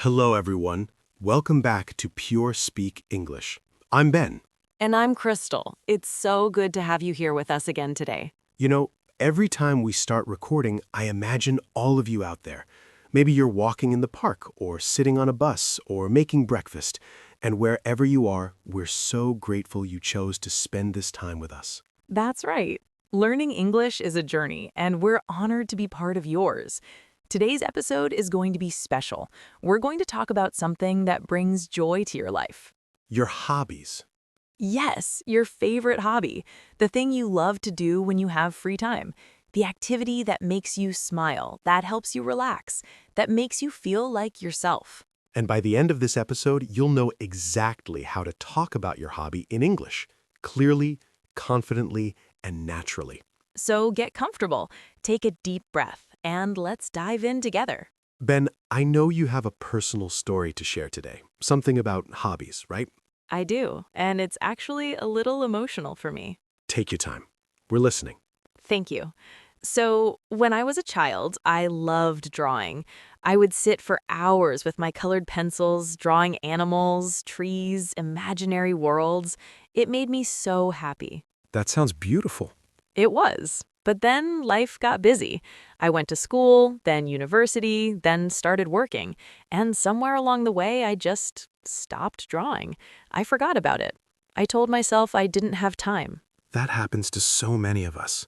Hello, everyone. Welcome back to Pure Speak English. I'm Ben. And I'm Crystal. It's so good to have you here with us again today. You know, every time we start recording, I imagine all of you out there. Maybe you're walking in the park, or sitting on a bus, or making breakfast. And wherever you are, we're so grateful you chose to spend this time with us. That's right. Learning English is a journey, and we're honored to be part of yours. Today's episode is going to be special. We're going to talk about something that brings joy to your life. Your hobbies. Yes, your favorite hobby, the thing you love to do when you have free time, the activity that makes you smile, that helps you relax, that makes you feel like yourself. And by the end of this episode, you'll know exactly how to talk about your hobby in English, clearly, confidently, and naturally. So get comfortable, take a deep breath, and let's dive in together. Ben, I know you have a personal story to share today, something about hobbies, right? I do, and it's actually a little emotional for me. Take your time. We're listening. Thank you. So, when I was a child, I loved drawing. I would sit for hours with my colored pencils, drawing animals, trees, imaginary worlds. It made me so happy. That sounds beautiful. It was. But then life got busy. I went to school, then university, then started working. And somewhere along the way, I just stopped drawing. I forgot about it. I told myself I didn't have time. That happens to so many of us.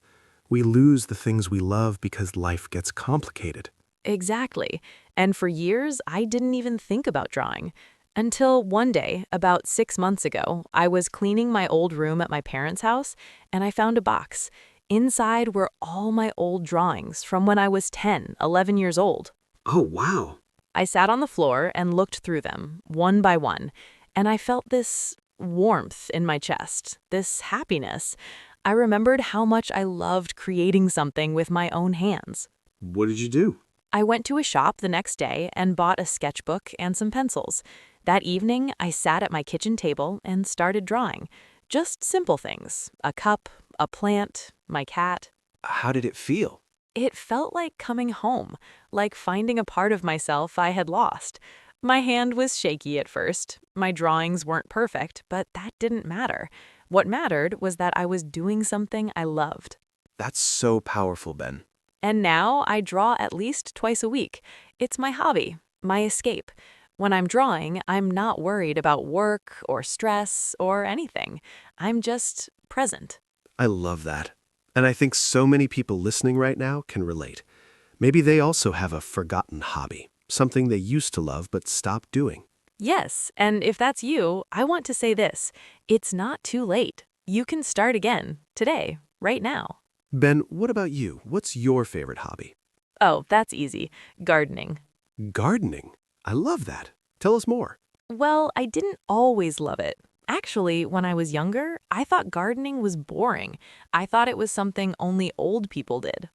We lose the things we love because life gets complicated. Exactly. And for years, I didn't even think about drawing. Until one day, about 6 months ago, I was cleaning my old room at my parents' house, and I found a box. Inside were all my old drawings from when I was 10, 11 years old. Oh, wow. I sat on the floor and looked through them, one by one, and I felt this warmth in my chest, this happiness. I remembered how much I loved creating something with my own hands. What did you do? I went to a shop the next day and bought a sketchbook and some pencils. That evening, I sat at my kitchen table and started drawing. Just simple things, a cup, a plant, my cat. How did it feel? It felt like coming home, like finding a part of myself I had lost. My hand was shaky at first. My drawings weren't perfect, but that didn't matter. What mattered was that I was doing something I loved. That's so powerful, Ben. And now I draw at least twice a week. It's my hobby, my escape. When I'm drawing, I'm not worried about work or stress or anything. I'm just present. I love that. And I think so many people listening right now can relate. Maybe they also have a forgotten hobby, something they used to love but stopped doing. Yes, and if that's you, I want to say this. It's not too late. You can start again, today, right now. Ben, what about you? What's your favorite hobby? Oh, that's easy. Gardening. Gardening. I love that. Tell us more. Well, I didn't always love it. Actually, when I was younger, I thought gardening was boring. I thought it was something only old people did.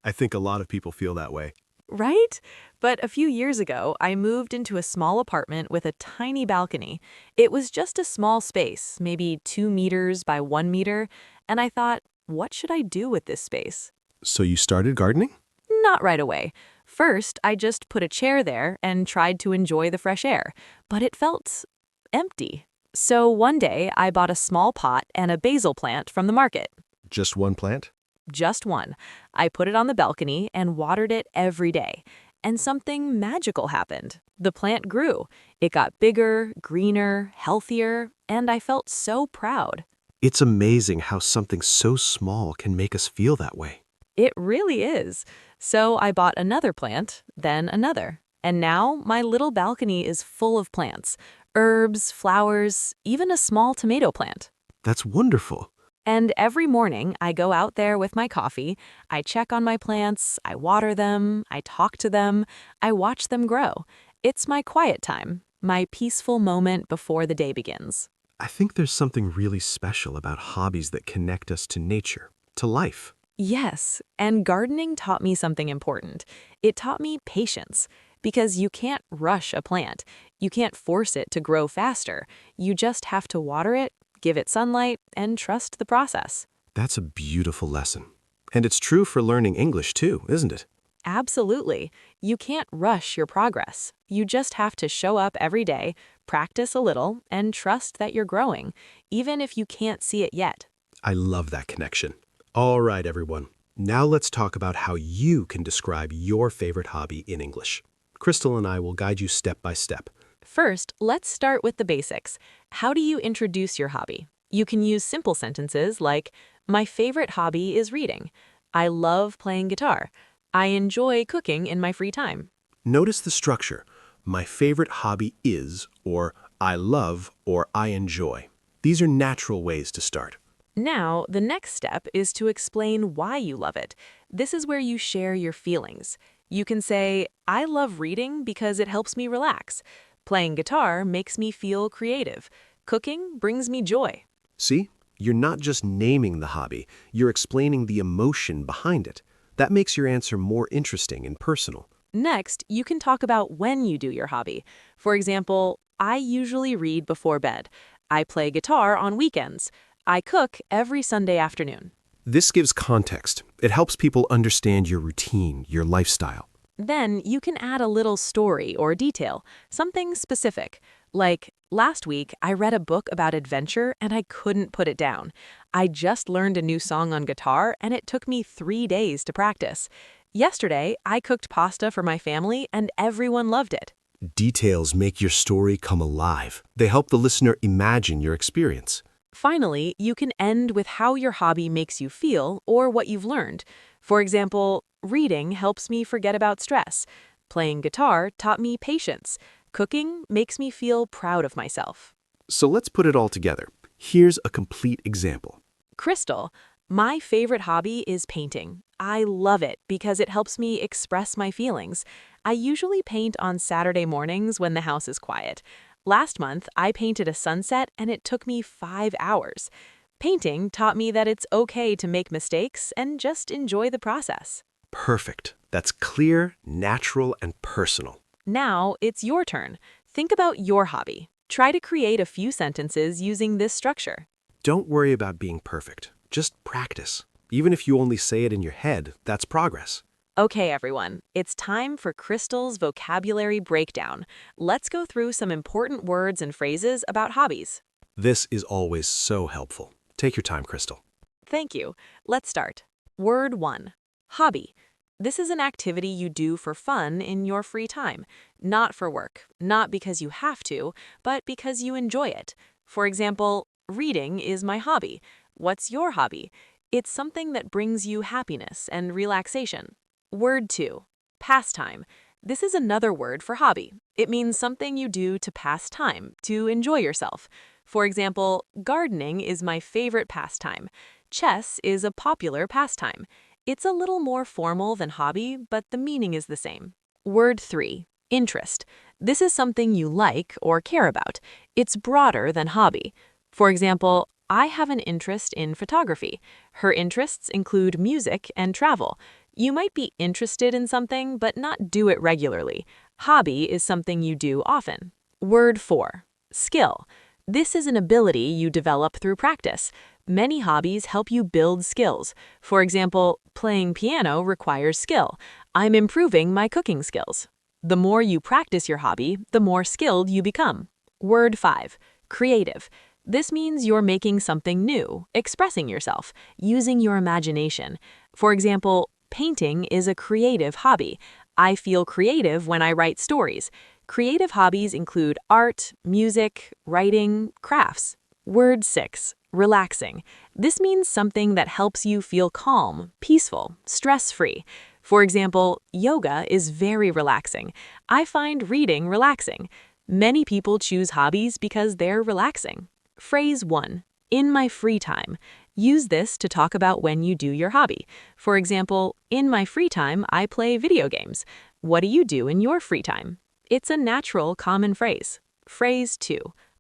I think a lot of people feel that way. Right? But a few years ago, I moved into a small apartment with a tiny balcony. It was just a small space, maybe 2 meters by 1 meter, and I thought, what should I do with this space? So you started gardening? Not right away. First, I just put a chair there and tried to enjoy the fresh air, but it felt empty. So one day, I bought a small pot and a basil plant from the market. Just one plant? Just one. I put it on the balcony and watered it every day. And something magical happened. The plant grew. It got bigger, greener, healthier, and I felt so proud. It's amazing how something so small can make us feel that way. It really is. So I bought another plant, then another. And now my little balcony is full of plants. Herbs, flowers, even a small tomato plant. That's wonderful. And every morning, I go out there with my coffee, I check on my plants, I water them, I talk to them, I watch them grow. It's my quiet time, my peaceful moment before the day begins. I think there's something really special about hobbies that connect us to nature, to life. Yes, and gardening taught me something important. It taught me patience, because you can't rush a plant. You can't force it to grow faster. You just have to water it, give it sunlight, and trust the process. That's a beautiful lesson. And it's true for learning English too, isn't it? Absolutely. You can't rush your progress. You just have to show up every day, practice a little, and trust that you're growing, even if you can't see it yet. I love that connection. All right, everyone. Now let's talk about how you can describe your favorite hobby in English. Crystal and I will guide you step by step. First, let's start with the basics. How do you introduce your hobby? You can use simple sentences like, my favorite hobby is reading. I love playing guitar. I enjoy cooking in my free time. Notice the structure. My favorite hobby is, or I love, or I enjoy. These are natural ways to start. Now, the next step is to explain why you love it. This is where you share your feelings. You can say, I love reading because it helps me relax. Playing guitar makes me feel creative. Cooking brings me joy. See? You're not just naming the hobby, you're explaining the emotion behind it. That makes your answer more interesting and personal. Next, you can talk about when you do your hobby. For example, I usually read before bed. I play guitar on weekends. I cook every Sunday afternoon. This gives context. It helps people understand your routine, your lifestyle. Then you can add a little story or detail, something specific. Like, last week I read a book about adventure and I couldn't put it down. I just learned a new song on guitar and it took me 3 days to practice. Yesterday, I cooked pasta for my family and everyone loved it. Details make your story come alive. They help the listener imagine your experience. Finally, you can end with how your hobby makes you feel or what you've learned. For example, reading helps me forget about stress. Playing guitar taught me patience. Cooking makes me feel proud of myself. So let's put it all together. Here's a complete example. Crystal, my favorite hobby is painting. I love it because it helps me express my feelings. I usually paint on Saturday mornings when the house is quiet. Last month, I painted a sunset and it took me 5 hours. Painting taught me that it's okay to make mistakes and just enjoy the process. Perfect. That's clear, natural, and personal. Now, it's your turn. Think about your hobby. Try to create a few sentences using this structure. Don't worry about being perfect. Just practice. Even if you only say it in your head, that's progress. Okay, everyone, it's time for Crystal's vocabulary breakdown. Let's go through some important words and phrases about hobbies. This is always so helpful. Take your time, Crystal. Thank you. Let's start. Word 1. Hobby. This is an activity you do for fun in your free time, not for work, not because you have to, but because you enjoy it. For example, reading is my hobby. What's your hobby? It's something that brings you happiness and relaxation. Word 2. Pastime. This is another word for hobby. It means something you do to pass time, to enjoy yourself. For example, gardening is my favorite pastime. Chess is a popular pastime. It's a little more formal than hobby, but the meaning is the same. Word 3. Interest. This is something you like or care about. It's broader than hobby. For example, I have an interest in photography. Her interests include music and travel. You might be interested in something but not do it regularly. Hobby is something you do often. Word 4. Skill. This is an ability you develop through practice. Many hobbies help you build skills. For example, playing piano requires skill. I'm improving my cooking skills. The more you practice your hobby, the more skilled you become. Word 5. Creative. This means you're making something new, expressing yourself, using your imagination. For example, painting is a creative hobby. I feel creative when I write stories. Creative hobbies include art, music, writing, crafts. Word 6. Relaxing. This means something that helps you feel calm, peaceful, stress-free. For example, yoga is very relaxing. I find reading relaxing. Many people choose hobbies because they're relaxing. Phrase 1. In my free time. Use this to talk about when you do your hobby. For example, in my free time, I play video games. What do you do in your free time? It's a natural, common phrase. Phrase 2.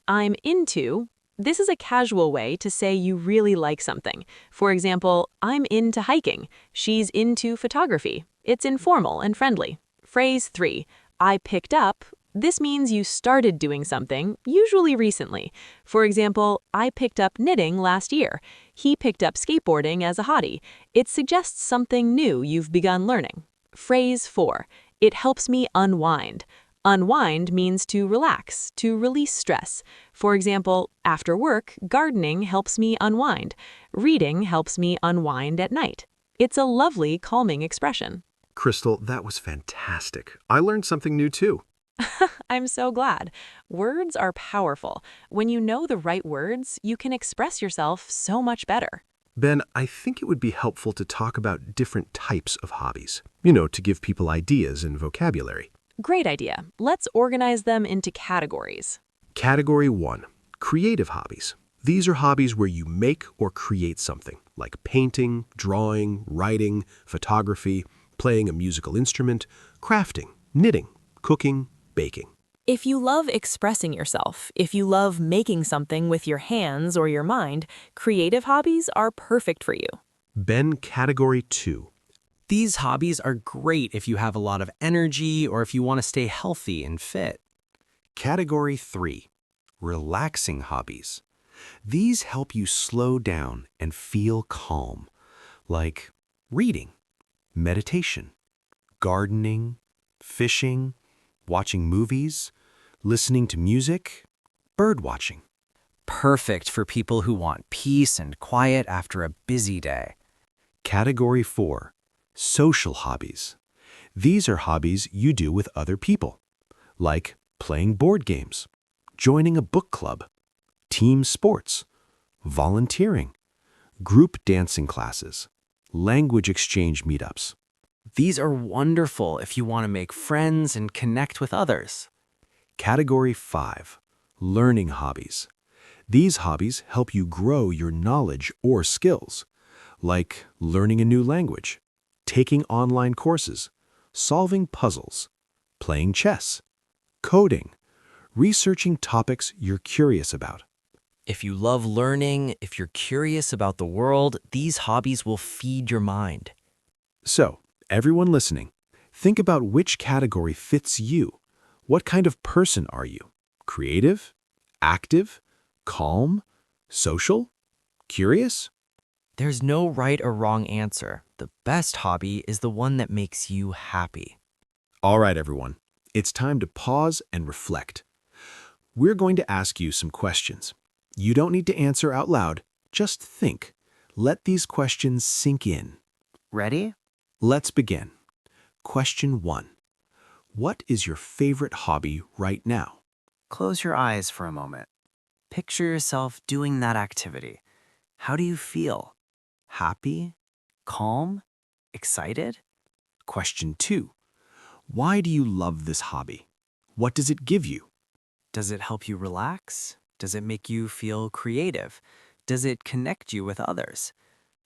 I'm into. This is a casual way to say you really like something. For example, I'm into hiking. She's into photography. It's informal and friendly. Phrase 3. I picked up. This means you started doing something, usually recently. For example, I picked up knitting last year. He picked up skateboarding as a hobby. It suggests something new you've begun learning. Phrase 4. It helps me unwind. Unwind means to relax, to release stress. For example, after work, gardening helps me unwind. Reading helps me unwind at night. It's a lovely, calming expression. Crystal, that was fantastic. I learned something new too. I'm so glad. Words are powerful. When you know the right words, you can express yourself so much better. Ben, I think it would be helpful to talk about different types of hobbies, to give people ideas and vocabulary. Great idea. Let's organize them into categories. Category 1, creative hobbies. These are hobbies where you make or create something, like painting, drawing, writing, photography, playing a musical instrument, crafting, knitting, cooking, baking. If you love expressing yourself, if you love making something with your hands or your mind, creative hobbies are perfect for you. Ben, category 2. These hobbies are great if you have a lot of energy or if you want to stay healthy and fit. Category 3, relaxing hobbies. These help you slow down and feel calm, like reading, meditation, gardening, fishing, watching movies, listening to music, bird watching. Perfect for people who want peace and quiet after a busy day. Category 4, social hobbies. These are hobbies you do with other people, like playing board games, joining a book club, team sports, volunteering, group dancing classes, language exchange meetups. These are wonderful if you want to make friends and connect with others. Category 5, learning hobbies. These hobbies help you grow your knowledge or skills, like learning a new language, taking online courses, solving puzzles, playing chess, coding, researching topics you're curious about. If you love learning, if you're curious about the world, these hobbies will feed your mind. So, everyone listening, think about which category fits you. What kind of person are you? Creative? Active? Calm? Social? Curious? There's no right or wrong answer. The best hobby is the one that makes you happy. All right, everyone. It's time to pause and reflect. We're going to ask you some questions. You don't need to answer out loud. Just think. Let these questions sink in. Ready? Let's begin. Question 1. What is your favorite hobby right now? Close your eyes for a moment. Picture yourself doing that activity. How do you feel? Happy? Calm? Excited? Question 2. Why do you love this hobby? What does it give you? Does it help you relax? Does it make you feel creative? Does it connect you with others?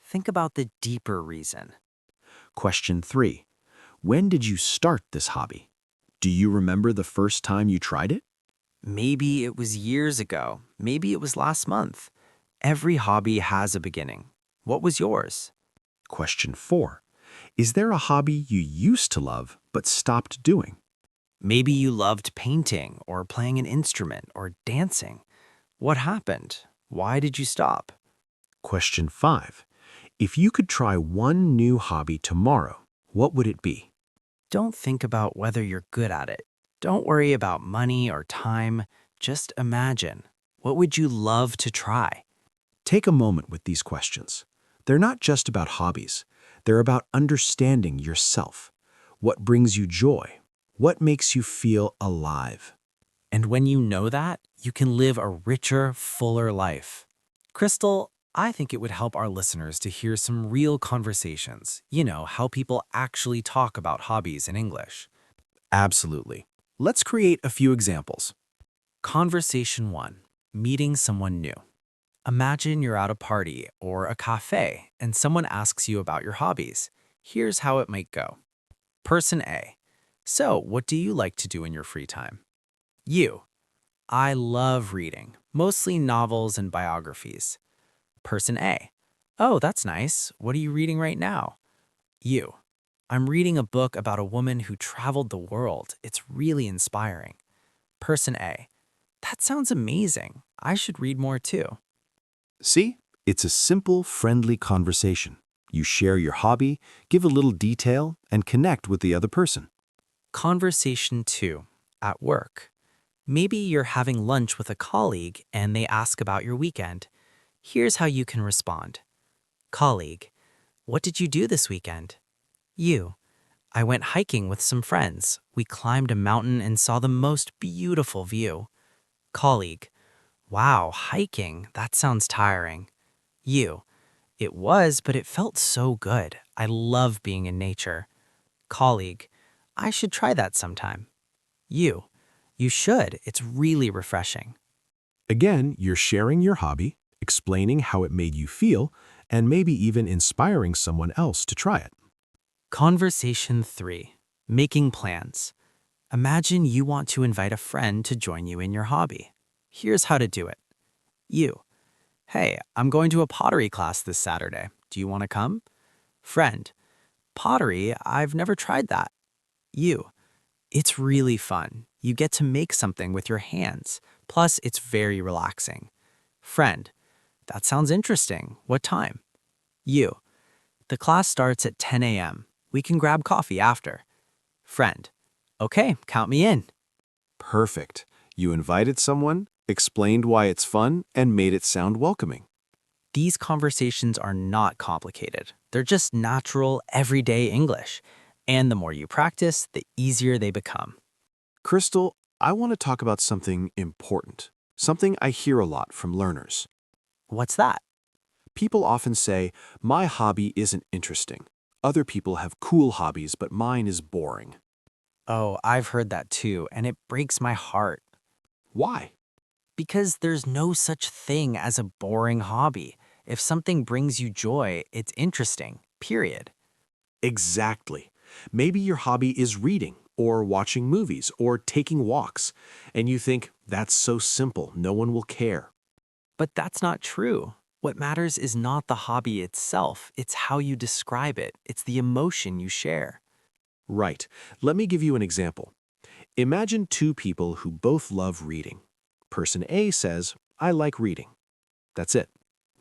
Think about the deeper reason. Question 3. When did you start this hobby? Do you remember the first time you tried it? Maybe it was years ago. Maybe it was last month. Every hobby has a beginning. What was yours? Question 4. Is there a hobby you used to love but stopped doing? Maybe you loved painting or playing an instrument or dancing. What happened? Why did you stop? Question 5. If you could try one new hobby tomorrow, what would it be? Don't think about whether you're good at it. Don't worry about money or time. Just imagine. What would you love to try? Take a moment with these questions. They're not just about hobbies. They're about understanding yourself. What brings you joy? What makes you feel alive? And when you know that, you can live a richer, fuller life. Crystal, I think it would help our listeners to hear some real conversations. How people actually talk about hobbies in English. Absolutely. Let's create a few examples. Conversation 1. Meeting someone new. Imagine you're at a party or a cafe and someone asks you about your hobbies. Here's how it might go. Person A. So, what do you like to do in your free time? You. I love reading, mostly novels and biographies. Person A. Oh, that's nice. What are you reading right now? You. I'm reading a book about a woman who traveled the world. It's really inspiring. Person A. That sounds amazing. I should read more too. See? It's a simple, friendly conversation. You share your hobby, give a little detail, and connect with the other person. Conversation 2. At work. Maybe you're having lunch with a colleague and they ask about your weekend. Here's how you can respond. Colleague, what did you do this weekend? You, I went hiking with some friends. We climbed a mountain and saw the most beautiful view. Colleague, wow, hiking, that sounds tiring. You, it was, but it felt so good. I love being in nature. Colleague, I should try that sometime. You should. It's really refreshing. Again, you're sharing your hobby, explaining how it made you feel, and maybe even inspiring someone else to try it. Conversation 3. Making plans. Imagine you want to invite a friend to join you in your hobby. Here's how to do it. You. Hey, I'm going to a pottery class this Saturday. Do you want to come? Friend. Pottery? I've never tried that. You. It's really fun. You get to make something with your hands. Plus, it's very relaxing. Friend. That sounds interesting. What time? You. The class starts at 10 a.m. We can grab coffee after. Friend. Okay, count me in. Perfect. You invited someone, explained why it's fun, and made it sound welcoming. These conversations are not complicated. They're just natural, everyday English. And the more you practice, the easier they become. Crystal, I want to talk about something important, something I hear a lot from learners. What's that? People often say, my hobby isn't interesting. Other people have cool hobbies, but mine is boring. Oh, I've heard that too, and it breaks my heart. Why? Because there's no such thing as a boring hobby. If something brings you joy, it's interesting, period. Exactly. Maybe your hobby is reading, or watching movies, or taking walks, and you think, that's so simple, no one will care. But that's not true. What matters is not the hobby itself, it's how you describe it. It's the emotion you share. Right. Let me give you an example. Imagine two people who both love reading. Person A says, I like reading. That's it.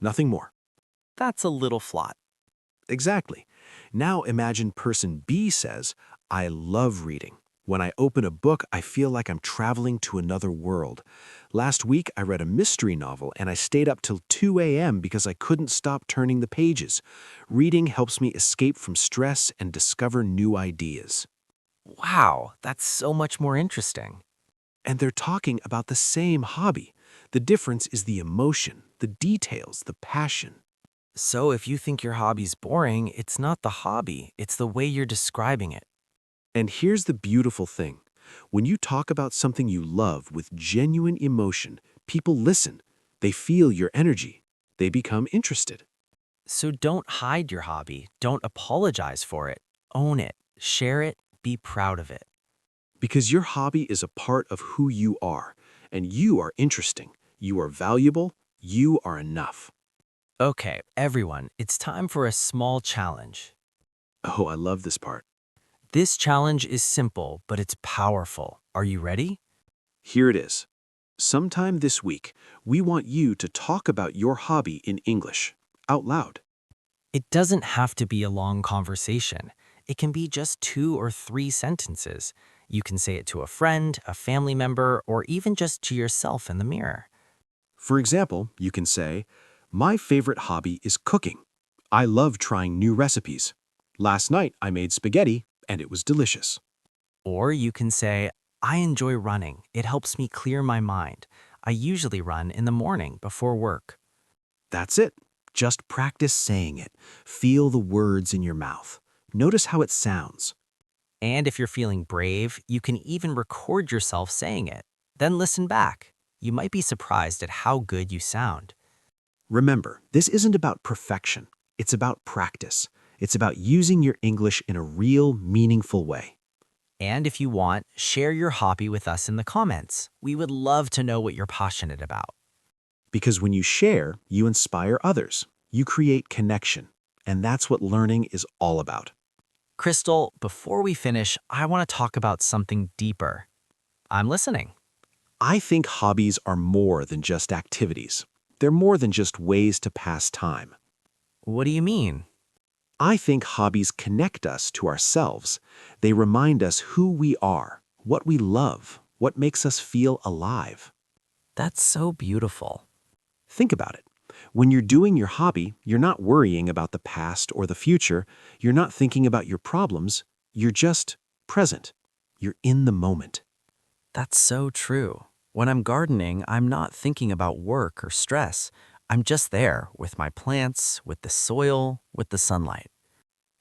Nothing more. That's a little flat. Exactly. Now imagine person B says, I love reading. When I open a book, I feel like I'm traveling to another world. Last week, I read a mystery novel and I stayed up till 2 a.m. because I couldn't stop turning the pages. Reading helps me escape from stress and discover new ideas. Wow, that's so much more interesting. And they're talking about the same hobby. The difference is the emotion, the details, the passion. So if you think your hobby's boring, it's not the hobby, it's the way you're describing it. And here's the beautiful thing. When you talk about something you love with genuine emotion, people listen. They feel your energy. They become interested. So don't hide your hobby, don't apologize for it. Own it, share it, be proud of it. Because your hobby is a part of who you are, and you are interesting, you are valuable, you are enough. Okay, everyone, it's time for a small challenge. Oh, I love this part. This challenge is simple, but it's powerful. Are you ready? Here it is. Sometime this week, we want you to talk about your hobby in English, out loud. It doesn't have to be a long conversation. It can be just 2 or 3 sentences. You can say it to a friend, a family member, or even just to yourself in the mirror. For example, you can say, my favorite hobby is cooking. I love trying new recipes. Last night, I made spaghetti, and it was delicious. Or you can say, I enjoy running. It helps me clear my mind. I usually run in the morning before work. That's it. Just practice saying it. Feel the words in your mouth. Notice how it sounds. And if you're feeling brave, you can even record yourself saying it. Then listen back. You might be surprised at how good you sound. Remember, this isn't about perfection. It's about practice. It's about using your English in a real, meaningful way. And if you want, share your hobby with us in the comments. We would love to know what you're passionate about. Because when you share, you inspire others. You create connection. And that's what learning is all about. Crystal, before we finish, I want to talk about something deeper. I'm listening. I think hobbies are more than just activities. They're more than just ways to pass time. What do you mean? I think hobbies connect us to ourselves. They remind us who we are, what we love, what makes us feel alive. That's so beautiful. Think about it. When you're doing your hobby, you're not worrying about the past or the future. You're not thinking about your problems. You're just present. You're in the moment. That's so true. When I'm gardening, I'm not thinking about work or stress. I'm just there with my plants, with the soil, with the sunlight.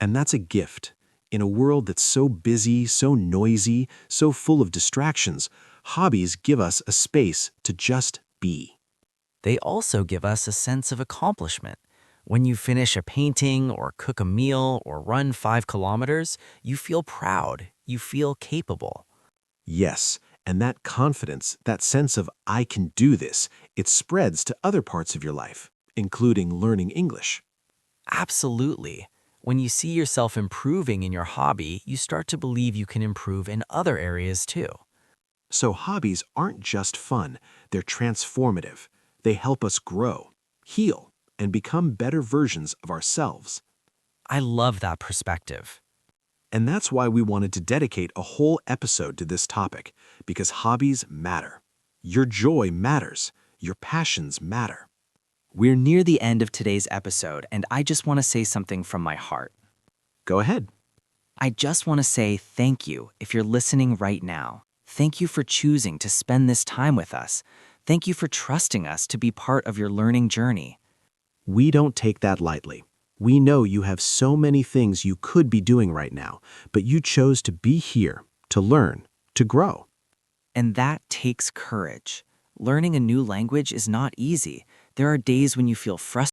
And that's a gift. In a world that's so busy, so noisy, so full of distractions, hobbies give us a space to just be. They also give us a sense of accomplishment. When you finish a painting or cook a meal or run 5 kilometers, you feel proud. You feel capable. Yes, and that confidence, that sense of I can do this, it spreads to other parts of your life, including learning English. Absolutely. When you see yourself improving in your hobby, you start to believe you can improve in other areas too. So hobbies aren't just fun, they're transformative. They help us grow, heal, and become better versions of ourselves. I love that perspective. And that's why we wanted to dedicate a whole episode to this topic, because hobbies matter. Your joy matters. Your passions matter. We're near the end of today's episode, and I just want to say something from my heart. Go ahead. I just want to say thank you if you're listening right now. Thank you for choosing to spend this time with us. Thank you for trusting us to be part of your learning journey. We don't take that lightly. We know you have so many things you could be doing right now, but you chose to be here, to learn, to grow. And that takes courage. Learning a new language is not easy. There are days when you feel frustrated.